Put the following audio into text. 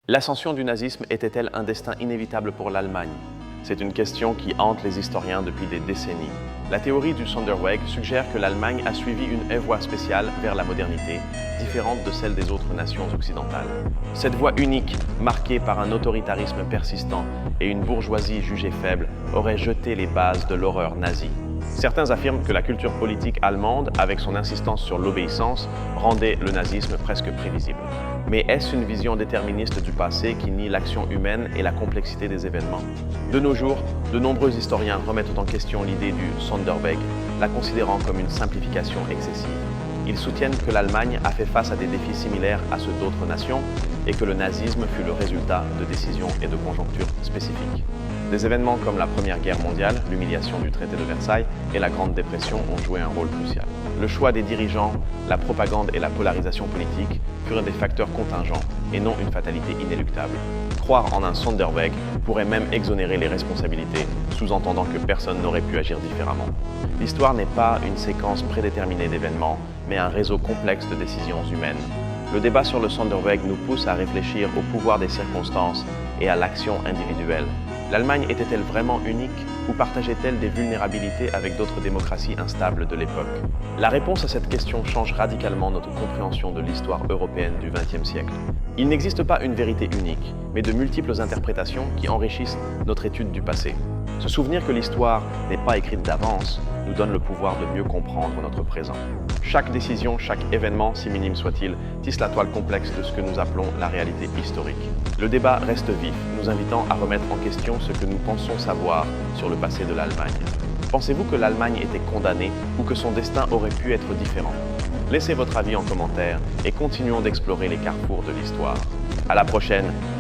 L'ascension du nazisme était-elle un destin inévitable pour l'Allemagne? C'est une question qui hante les historiens depuis des décennies. La théorie du Sonderweg suggère que l'Allemagne a suivi une voie spéciale vers la modernité, différente de celle des autres nations occidentales. Cette voie unique, marquée par un autoritarisme persistant et une bourgeoisie jugée faible, aurait jeté les bases de l'horreur nazie. Certains affirment que la culture politique allemande, avec son insistance sur l'obéissance, rendait le nazisme presque prévisible. Mais est-ce une vision déterministe du passé qui nie l'action humaine et la complexité des événements? De nos jours, de nombreux historiens remettent en question l'idée du Sonderweg, la considérant comme une simplification excessive. Ils soutiennent que l'Allemagne a fait face à des défis similaires à ceux d'autres nations et que le nazisme fut le résultat de décisions et de conjonctures spécifiques. Des événements comme la Première Guerre mondiale, l'humiliation du traité de Versailles et la Grande Dépression ont joué un rôle crucial. Le choix des dirigeants, la propagande et la polarisation politique furent des facteurs contingents et non une fatalité inéluctable. Croire en un Sonderweg pourrait même exonérer les responsabilités, sous-entendant que personne n'aurait pu agir différemment. L'histoire n'est pas une séquence prédéterminée d'événements, mais un réseau complexe de décisions humaines. Le débat sur le Sonderweg nous pousse à réfléchir au pouvoir des circonstances et à l'action individuelle. L'Allemagne était-elle vraiment unique ou partageait-elle des vulnérabilités avec d'autres démocraties instables de l'époque? La réponse à cette question change radicalement notre compréhension de l'histoire européenne du XXe siècle. Il n'existe pas une vérité unique, mais de multiples interprétations qui enrichissent notre étude du passé. Se souvenir que l'histoire n'est pas écrite d'avance nous donne le pouvoir de mieux comprendre notre présent. Chaque décision, chaque événement, si minime soit-il, tisse la toile complexe de ce que nous appelons la réalité historique. Le débat reste vif, nous invitant à remettre en question ce que nous pensons savoir sur le passé de l'Allemagne. Pensez-vous que l'Allemagne était condamnée ou que son destin aurait pu être différent? Laissez votre avis en commentaire et continuons d'explorer les carrefours de l'histoire. À la prochaine!